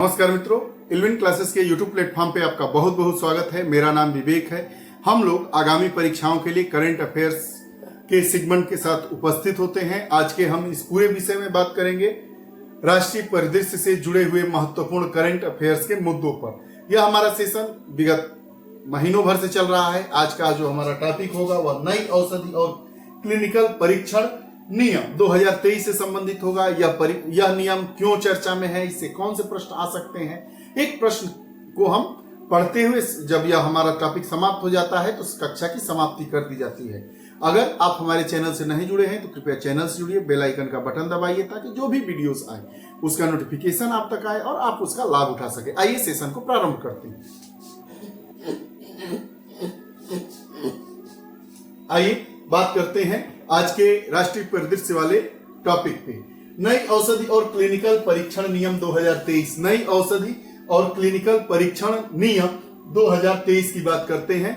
नमस्कार मित्रों, इल्विन क्लासेस के YouTube प्लेटफॉर्म पे आपका बहुत बहुत स्वागत है। मेरा नाम विवेक है। हम लोग आगामी परीक्षाओं के लिए करंट अफेयर्स के सेगमेंट के साथ उपस्थित होते हैं। आज के हम इस पूरे विषय में बात करेंगे राष्ट्रीय परिदृश्य से जुड़े हुए महत्वपूर्ण करंट अफेयर्स के मुद्दों पर। यह हमारा सेशन विगत महीनों भर से चल रहा है। आज का जो हमारा टॉपिक होगा वह नई औषधि और क्लिनिकल परीक्षण नियम 2023 से संबंधित होगा। यह नियम क्यों चर्चा में है, इससे कौन से प्रश्न आ सकते हैं। एक प्रश्न को हम पढ़ते हुए जब यह हमारा टॉपिक समाप्त हो जाता है तो कक्षा की समाप्ति कर दी जाती है। अगर आप हमारे चैनल से नहीं जुड़े हैं तो कृपया चैनल से जुड़िए, बेल आइकन का बटन दबाइए ताकि जो भी वीडियोस आए उसका नोटिफिकेशन आप तक आए और आप उसका लाभ उठा सके। आइए सेशन को प्रारंभ करते हैं। आइए बात करते हैं आज के राष्ट्रीय परिदृश्य वाले टॉपिक पे। नई औषधि और क्लिनिकल परीक्षण नियम 2023। नई औषधि और क्लिनिकल परीक्षण नियम 2023 की बात करते हैं।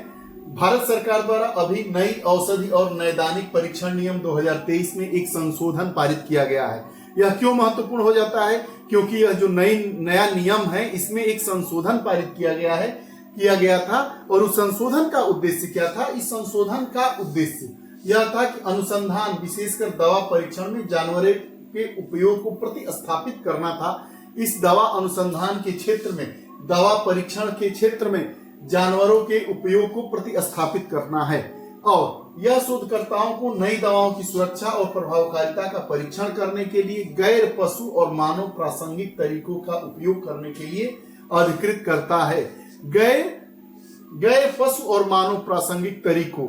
भारत सरकार द्वारा अभी नई औषधि और नैदानिक परीक्षण नियम 2023 में एक संशोधन पारित किया गया है। यह क्यों महत्वपूर्ण हो जाता है? क्योंकि यह जो नया नियम है इसमें एक संशोधन पारित किया गया था और उस संशोधन का उद्देश्य क्या था? इस संशोधन का उद्देश्य यह था कि अनुसंधान विशेषकर दवा परीक्षण में जानवरों के उपयोग को प्रतिस्थापित करना था। इस दवा अनुसंधान के क्षेत्र में, दवा परीक्षण के क्षेत्र में जानवरों के उपयोग को प्रतिस्थापित करना है और यह शोधकर्ताओं को नई दवाओं की सुरक्षा और प्रभावकारिता का परीक्षण करने के लिए गैर पशु और मानव प्रासंगिक तरीकों का उपयोग करने के लिए अधिकृत करता है। गैर पशु और मानव प्रासंगिक तरीकों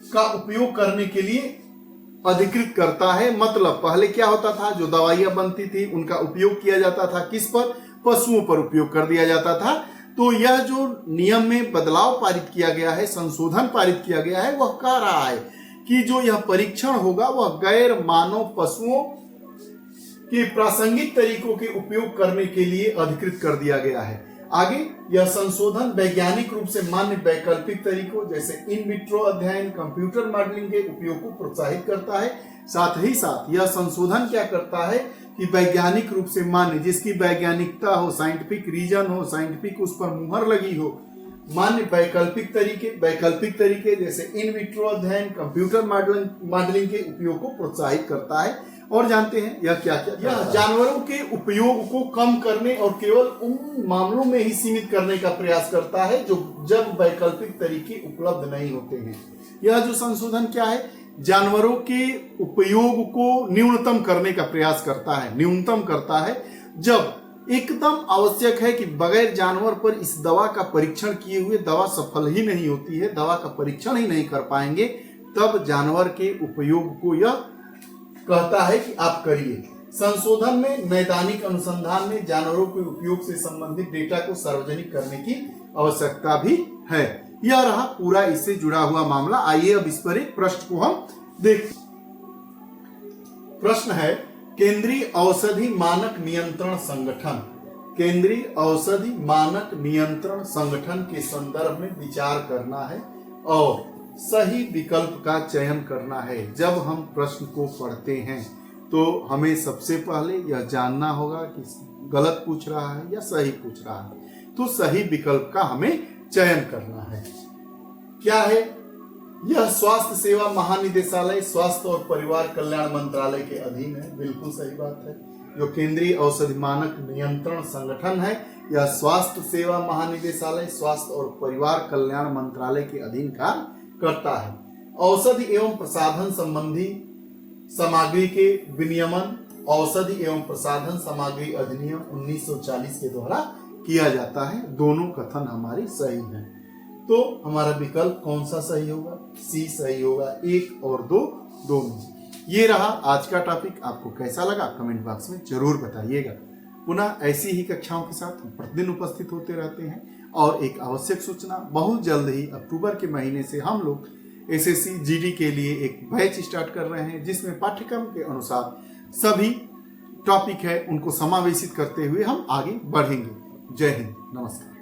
का उपयोग करने के लिए अधिकृत करता है। मतलब पहले क्या होता था, जो दवाइयां बनती थी उनका उपयोग किया जाता था किस पर? पशुओं पर उपयोग कर दिया जाता था। तो यह जो नियम में बदलाव पारित किया गया है, संशोधन पारित किया गया है, वह कह रहा है कि जो यह परीक्षण होगा वह गैर मानव पशुओं के प्रासंगिक तरीकों के उपयोग करने के लिए अधिकृत कर दिया गया है। आगे यह संशोधन वैज्ञानिक रूप से मान्य वैकल्पिक तरीकों जैसे इन विट्रो अध्ययन, कंप्यूटर मॉडलिंग के उपयोग को प्रोत्साहित करता है। साथ ही साथ यह संशोधन क्या करता है कि वैज्ञानिक रूप से मान्य, जिसकी वैज्ञानिकता हो, साइंटिफिक रीजन हो, साइंटिफिक उस पर मुहर लगी हो, मान्य वैकल्पिक तरीके जैसे इन विट्रो अध्ययन, कंप्यूटर मॉडलिंग के उपयोग को प्रोत्साहित करता है। और जानते हैं यह क्या यह जानवरों के उपयोग को कम करने और केवल उन मामलों में ही सीमित करने का प्रयास करता है जब वैकल्पिक तरीके उपलब्ध नहीं होते हैं। यह जो संशोधन क्या है, जानवरों के उपयोग को न्यूनतम करने का प्रयास करता है जब एकदम आवश्यक है कि बगैर जानवर पर इस दवा का परीक्षण किए हुए दवा सफल ही नहीं होती है, दवा का परीक्षण ही नहीं कर पाएंगे, तब जानवर के उपयोग को यह कहता है कि आप करिए। संशोधन में नैदानिक अनुसंधान में जानवरों के उपयोग से संबंधित डेटा को सार्वजनिक करने की आवश्यकता भी है। यह रहा पूरा इससे जुड़ा हुआ मामला। आइए अब इस पर एक प्रश्न को हम देख। प्रश्न है, केंद्रीय औषधि मानक नियंत्रण संगठन, केंद्रीय औषधि मानक नियंत्रण संगठन के संदर्भ में विचार करना है और सही विकल्प का चयन करना है। जब हम प्रश्न को पढ़ते हैं तो हमें सबसे पहले यह जानना होगा कि गलत पूछ रहा है या सही पूछ रहा है, तो सही विकल्प का हमें चयन करना है। क्या है यह? स्वास्थ्य सेवा महानिदेशालय, स्वास्थ्य और परिवार कल्याण मंत्रालय के अधीन है। बिल्कुल सही बात है। जो केंद्रीय औषधि मानक नियंत्रण संगठन है यह स्वास्थ्य सेवा महानिदेशालय, स्वास्थ्य और परिवार कल्याण मंत्रालय के अधीन कार्य करता है। औषधि एवं प्रसाधन संबंधी सामग्री के विनियमन औषधि एवं प्रसाधन सामग्री अधिनियम 1940 के द्वारा किया जाता है। दोनों कथन हमारे सही हैं। तो हमारा विकल्प कौन सा सही होगा? सी सही होगा। 1 और 2 दोनों। ये रहा आज का टॉपिक। आपको कैसा लगा कमेंट बॉक्स में जरूर बताइएगा। पुनः ऐसी ही कक्षाओं के साथ हम प्रतिदिन उपस्थित होते रहते हैं। और एक आवश्यक सूचना, बहुत जल्द ही अक्टूबर के महीने से हम लोग एसएससी जीडी के लिए एक बैच स्टार्ट कर रहे हैं जिसमें पाठ्यक्रम के अनुसार सभी टॉपिक है उनको समावेशित करते हुए हम आगे बढ़ेंगे। जय हिंद, नमस्कार।